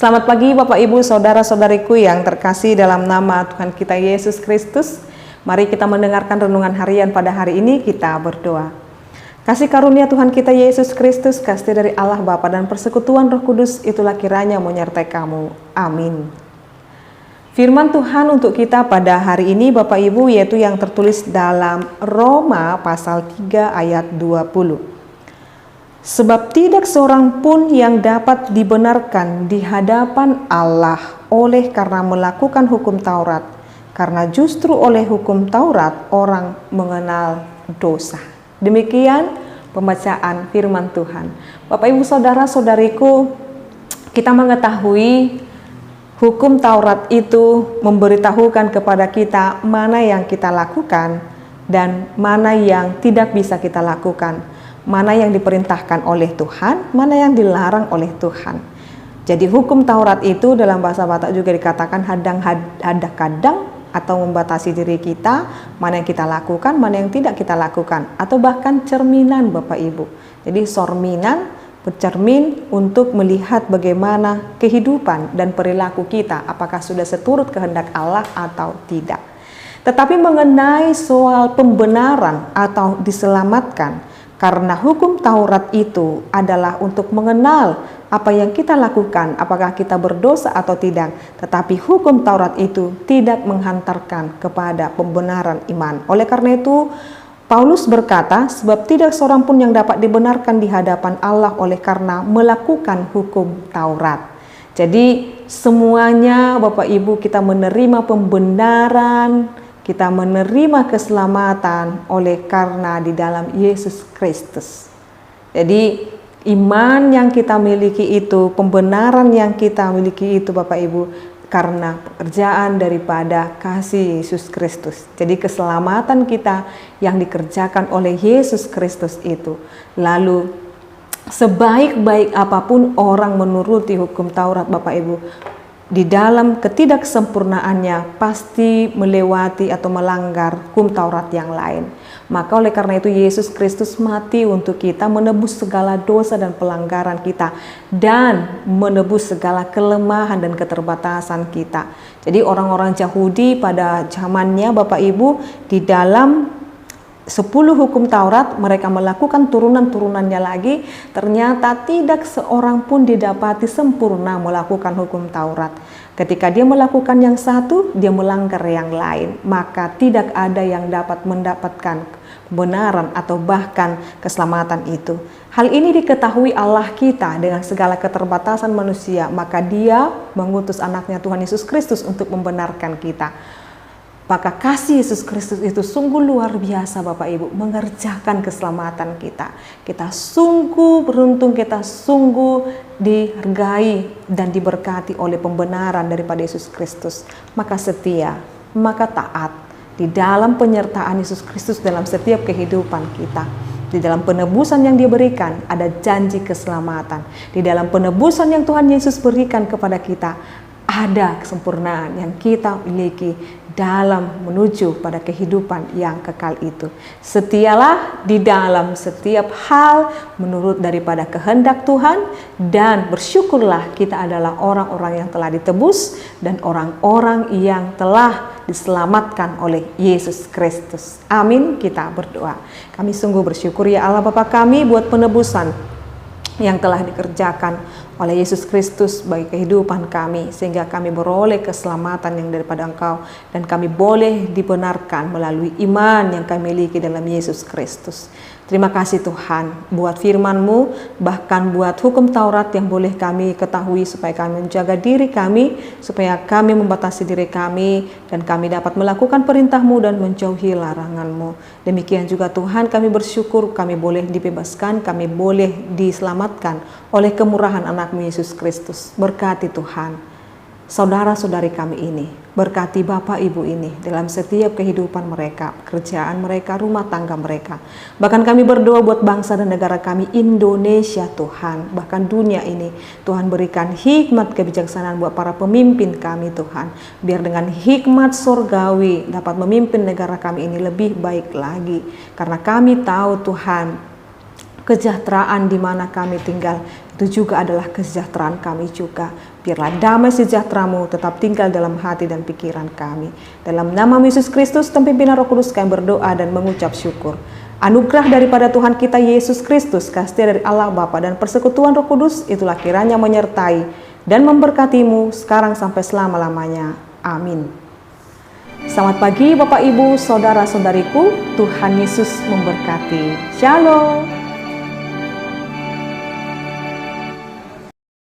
Selamat pagi Bapak Ibu Saudara-saudariku yang terkasih dalam nama Tuhan kita Yesus Kristus. Mari kita mendengarkan renungan harian pada hari ini, kita berdoa. Kasih karunia Tuhan kita Yesus Kristus, kasih dari Allah Bapa dan persekutuan Roh Kudus itulah kiranya menyertai kamu. Amin. Firman Tuhan untuk kita pada hari ini Bapak Ibu yaitu yang tertulis dalam Roma pasal 3 ayat 20. Sebab tidak seorang pun yang dapat dibenarkan di hadapan Allah oleh karena melakukan hukum Taurat, karena justru oleh hukum Taurat orang mengenal dosa. Demikian pembacaan firman Tuhan. Bapak Ibu Saudara-saudariku, kita mengetahui hukum Taurat itu memberitahukan kepada kita mana yang kita lakukan dan mana yang tidak bisa kita lakukan. Mana yang diperintahkan oleh Tuhan, mana yang dilarang oleh Tuhan. Jadi hukum Taurat itu dalam bahasa Batak juga dikatakan hadang-hadang atau membatasi diri kita, mana yang kita lakukan, mana yang tidak kita lakukan, atau bahkan cerminan Bapak Ibu. Jadi sorminan, bercermin untuk melihat bagaimana kehidupan dan perilaku kita, apakah sudah seturut kehendak Allah atau tidak. Tetapi mengenai soal pembenaran atau diselamatkan, karena hukum Taurat itu adalah untuk mengenal apa yang kita lakukan, apakah kita berdosa atau tidak. Tetapi hukum Taurat itu tidak menghantarkan kepada pembenaran iman. Oleh karena itu, Paulus berkata, sebab tidak seorang pun yang dapat dibenarkan di hadapan Allah oleh karena melakukan hukum Taurat. Jadi semuanya Bapak Ibu kita menerima pembenaran, kita menerima keselamatan oleh karena di dalam Yesus Kristus. Jadi iman yang kita miliki itu, pembenaran yang kita miliki itu Bapak Ibu, karena pekerjaan daripada kasih Yesus Kristus. Jadi keselamatan kita yang dikerjakan oleh Yesus Kristus itu. Lalu sebaik-baik apapun orang menuruti hukum Taurat Bapak Ibu, di dalam ketidaksempurnaannya pasti melewati atau melanggar hukum Taurat yang lain. Maka oleh karena itu Yesus Kristus mati untuk kita, menebus segala dosa dan pelanggaran kita, dan menebus segala kelemahan dan keterbatasan kita. Jadi orang-orang Yahudi pada zamannya Bapak Ibu, di dalam 10 hukum Taurat mereka melakukan turunan-turunannya lagi, ternyata tidak seorang pun didapati sempurna melakukan hukum Taurat. Ketika dia melakukan yang satu, dia melanggar yang lain, maka tidak ada yang dapat mendapatkan kebenaran atau bahkan keselamatan itu. Hal ini diketahui Allah kita dengan segala keterbatasan manusia, maka Dia mengutus anaknya Tuhan Yesus Kristus untuk membenarkan kita. Maka kasih Yesus Kristus itu sungguh luar biasa Bapak Ibu, mengerjakan keselamatan kita. Kita sungguh beruntung, kita sungguh dihargai dan diberkati oleh pembenaran daripada Yesus Kristus. Maka setia, maka taat di dalam penyertaan Yesus Kristus dalam setiap kehidupan kita. Di dalam penebusan yang Dia berikan ada janji keselamatan. Di dalam penebusan yang Tuhan Yesus berikan kepada kita ada kesempurnaan yang kita miliki dalam menuju pada kehidupan yang kekal itu. Setialah di dalam setiap hal menurut daripada kehendak Tuhan, dan bersyukurlah kita adalah orang-orang yang telah ditebus dan orang-orang yang telah diselamatkan oleh Yesus Kristus. Amin. Kita berdoa. Kami sungguh bersyukur ya Allah Bapa kami buat penebusan yang telah dikerjakan oleh Yesus Kristus bagi kehidupan kami, sehingga kami beroleh keselamatan yang daripada Engkau, dan kami boleh dibenarkan melalui iman yang kami miliki dalam Yesus Kristus. Terima kasih Tuhan buat firman-Mu, bahkan buat hukum Taurat yang boleh kami ketahui supaya kami menjaga diri kami, supaya kami membatasi diri kami, dan kami dapat melakukan perintah-Mu dan menjauhi larangan-Mu. Demikian juga Tuhan, kami bersyukur kami boleh dibebaskan, kami boleh diselamatkan oleh kemurahan anak-Mu Yesus Kristus. Berkati Tuhan saudara-saudari kami ini, berkati Bapak Ibu ini dalam setiap kehidupan mereka, pekerjaan mereka, rumah tangga mereka. Bahkan kami berdoa buat bangsa dan negara kami Indonesia Tuhan, bahkan dunia ini. Tuhan berikan hikmat kebijaksanaan buat para pemimpin kami Tuhan, biar dengan hikmat surgawi dapat memimpin negara kami ini lebih baik lagi. Karena kami tahu Tuhan, kesejahteraan di mana kami tinggal, itu juga adalah kesejahteraan kami juga. Biarlah damai sejahtera-Mu tetap tinggal dalam hati dan pikiran kami. Dalam nama Yesus Kristus dan pimpinan Roh Kudus kami berdoa dan mengucap syukur. Anugerah daripada Tuhan kita Yesus Kristus, kasih dari Allah Bapa dan persekutuan Roh Kudus, itulah kiranya menyertai dan memberkati-Mu sekarang sampai selama-lamanya. Amin. Selamat pagi Bapak Ibu, Saudara-saudariku, Tuhan Yesus memberkati. Shalom.